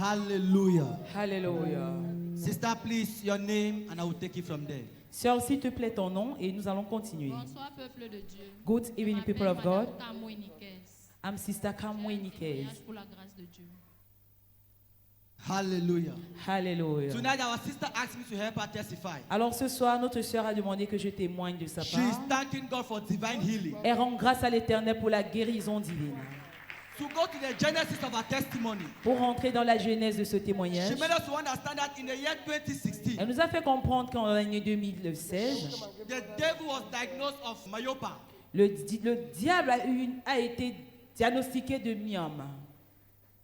Hallelujah. Hallelujah. Sister, please, your name, and I will take it from there. Sœur, s'il te plaît, ton nom, et nous allons continuer. Bonsoir, peuple de Dieu. Good evening, people of God. Kamouinikes. I'm Sister Kamwe Nikes. Pour la grâce de Dieu. Hallelujah. Hallelujah. Tonight, our sister asked me to help her testify. Alors ce soir, notre sœur a demandé que je témoigne de sa She is part. thanking God for divine healing. Elle rend grâce à l'Éternel pour la guérison divine. To go to the genesis of her testimony, Pour rentrer dans la genèse de ce she témoignage, made us to understand that in the year 2016, elle nous a fait comprendre qu'en l'année 2016, the devil was diagnosed of myopia. le diable a été diagnostiqué de myome.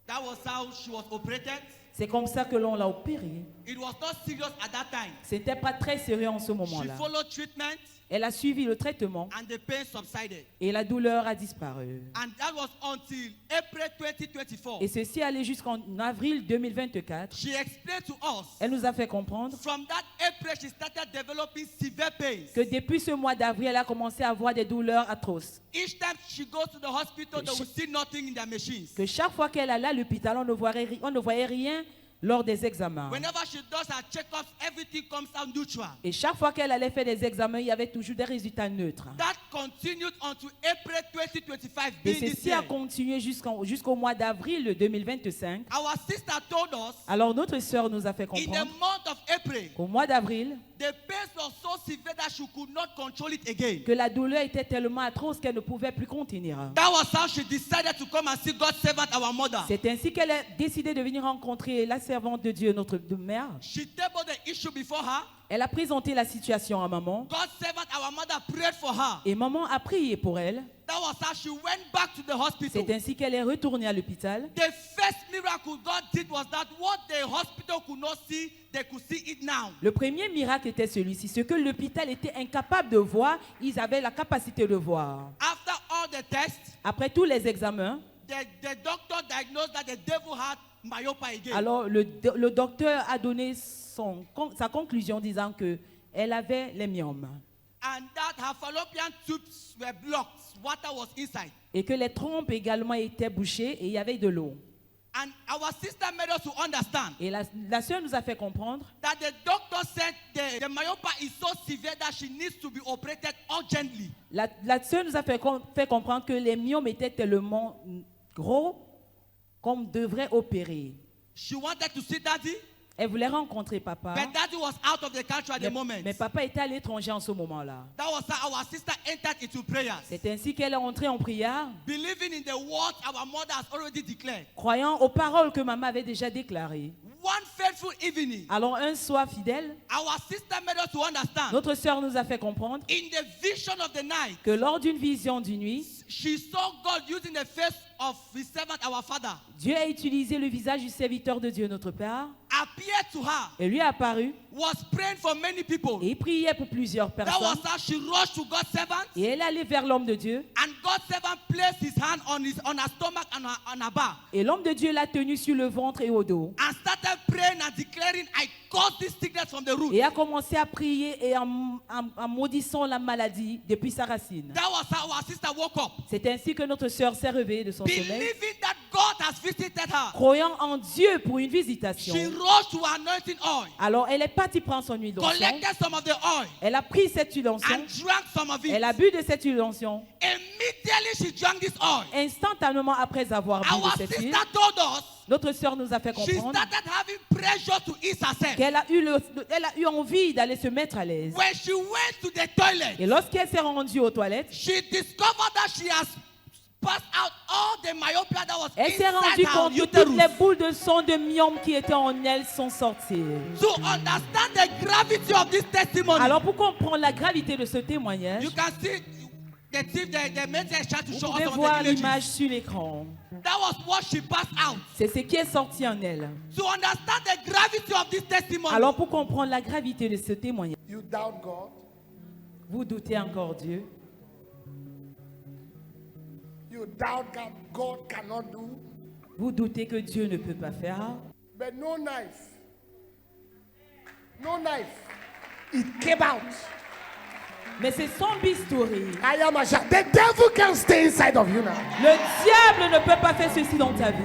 That was how she was operated. C'est comme ça que l'on l'a opéré. It was not serious at that time. C'était pas très sérieux en ce She moment-là. followed treatment Elle a suivi le traitement and the pain subsided. et la douleur a disparu. And that was until April 2024. Et ceci allait jusqu'en avril 2024. She explained to us, Elle nous a fait comprendre from that April she started developing severe pains. que depuis ce mois d'avril, elle a commencé à avoir des douleurs atroces. Each time she goes to the hospital, they will see nothing in their machines. Que chaque fois qu'elle allait à l'hôpital, on ne voyait rien lors des examens. Whenever she does her checkups, everything comes out neutral. Et chaque fois qu'elle allait faire des examens, il y avait toujours des résultats neutres. That continued until April 2025, Et being this ceci a year. continué jusqu'au mois d'avril 2025. Our sister told us, Alors notre sœur nous a fait in the comprendre month of April, qu'au mois d'avril, the pains were so severe that she could not control it again. que la douleur était tellement atroce qu'elle ne pouvait plus contenir. That was how she decided to come and see God's servant, our mother. C'est ainsi qu'elle a décidé de venir rencontrer la servante de Dieu, notre mère. She tabled the issue before her. Elle a présenté la situation à maman. God's servant, our mother, prayed for her. Et maman a prié pour elle. That was how she went back to the hospital. C'est ainsi qu'elle est retournée à l'hôpital. The first miracle God did was that what the hospital could not see, they could see it now. Le premier miracle était celui-ci. Ce que l'hôpital était incapable de voir, ils avaient la capacité de voir. After all the tests, Après tous les examens, the doctor diagnosed that the devil had myopia again. alors le docteur a donné sa conclusion disant qu'elle avait les myomes And that her fallopian tubes were blocked. Water was inside. et que les trompes également étaient bouchées et il y avait de l'eau. And our sister made us to understand Et la sœur nous a fait comprendre that the doctor said the myopia is so severe that she needs to be operated urgently. La sœur nous a fait comprendre que les myomes étaient tellement gros qu'on devrait opérer. She wanted to see daddy, Elle voulait rencontrer papa. but daddy was out of the country at the moment. Mais papa était à l'étranger en ce moment-là. That was how our sister entered into prayers. C'est ainsi qu'elle est entrée en prière, Believing in the word our mother has already declared. croyant aux paroles que maman avait déjà déclarées. One faithful evening, Alors un soir fidèle, our sister made us to understand notre sœur nous a fait comprendre in the vision of the night, que lors d'une vision d'une nuit, she saw God using the face of his servant, our father, Dieu a utilisé le visage du serviteur de Dieu, notre Père, appeared to her, et lui a apparu was praying for many people. et il priait pour plusieurs That was personnes. how she rushed to God's servant, Et elle allait vers l'homme de Dieu. and God's servant placed his hand on her stomach and on her back, Et l'homme de Dieu l'a tenu sur le ventre et au dos. and started praying and declaring, I cause this sickness from the root. Et a commencé à prier et en maudissant la maladie depuis sa racine. That was how our sister woke up, C'est ainsi que notre sœur s'est réveillée de son sommeil. believing that God has visited her. Croyant en Dieu pour une visitation. She rose to her anointing oil, Alors elle est partie prendre son huile d'onction. collected some of the oil, Elle a pris cette huile d'onction. and drank some of it. Elle a bu de cette huile d'onction. Immediately she drank this oil. Instantanément après avoir bu Our de cette huile, sister told us notre sœur nous a fait she comprendre started having pressure to ease herself. qu'elle a eu envie d'aller se mettre à l'aise. When she went to the toilet, Et lorsqu'elle s'est rendue aux toilettes, she discovered that she has passed out all the myopia that was elle s'est inside rendue her compte que uterus. toutes les boules de sang de myome qui étaient en elle sont sorties. To understand the gravity of this testimony, Alors pour comprendre la gravité de ce témoignage, you can see the message trying to vous show us pouvez some voir of the images. l'image sur l'écran. That was what she passed out. C'est ce qui est sorti en elle. To understand the gravity of this testimony, Alors pour comprendre la gravité de ce témoignage, You doubt God. vous doutez encore Dieu. You doubt that God cannot do. Vous doutez que Dieu ne peut pas faire. But no knife. No knife. It came out. Mais c'est son bistouri. I am a child. The devil can stay inside of you now. Le diable ne peut pas faire ceci dans ta vie.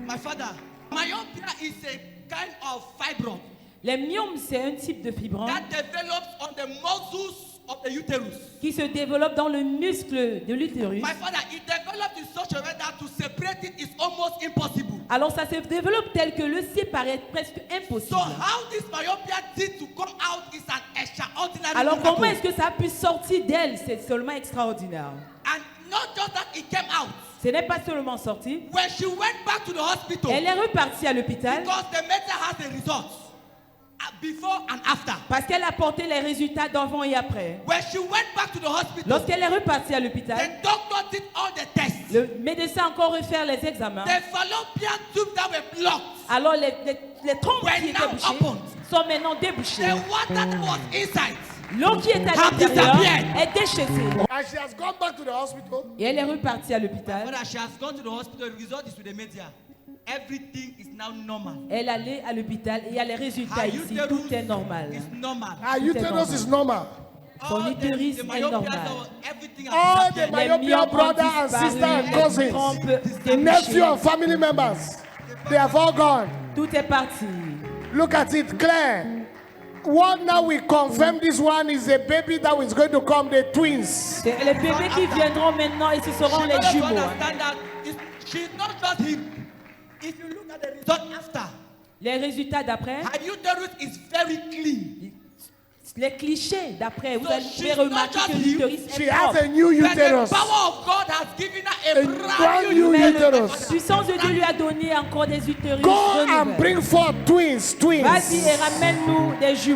My father, myopia is a kind of fibroid Les myomes, c'est un type de fibrome that develops on the muscles of the uterus. qui se développe dans le muscle de l'utérus. My father, it developed in such a way that to separate it is almost impossible. Alors ça se développe tel que le séparer est presque So impossible. how this myopia did to come out is an extraordinary Alors miracle. comment est-ce que ça a pu sortir d'elle? C'est seulement extraordinaire. And not just that it came out. Ce n'est pas seulement sorti. When she went back to the hospital, Elle est repartie à l'hôpital because the medicine has the results before and after. parce qu'elle a porté les résultats d'avant et après. When she went back to the hospital, Lorsqu'elle est repartie à l'hôpital, the doctor did all the tests. le médecin a encore refaire les examens. The fallopian tubes that were blocked, Alors les trompes Were qui étaient now bouchées opened. sont maintenant débouchées. the water that was inside. L'eau qui est à Have l'intérieur disappeared. est déchaissée. And she has gone back to the hospital. Et elle est repartie à l'hôpital. When she has gone to the hospital, the result is with the media. Everything is now normal. Elle allait à l'hôpital et il y a les résultats Her ici. uterus Tout est normal. is normal. Her uterus is normal. Son All utérus the est myopia, normal. everything All has the disappeared. Les myopia myomes ont brother and disparu, sister and les cousins, trompes nephew débouchées. and family members, they have all gone. Tout est parti. Look at it, Claire. What now we confirm this one is a baby that is going to come, the twins. C'est les bébés qui viendront maintenant et ce seront She les doesn't jumeaux. understand that she's not just him. If you look at the result after, Les résultats d'après, her uterus is very clean. les clichés d'après, vous So allez she's pouvez remarquer not que just l'utérus She est has propre. a new But the uterus. power of God has given her A a brand brand new new Mais la uterus. puissance de Dieu lui a donné encore des utérus Go and renouvellés. bring forth twins, twins. Vas-y et ramène-nous des jumeaux.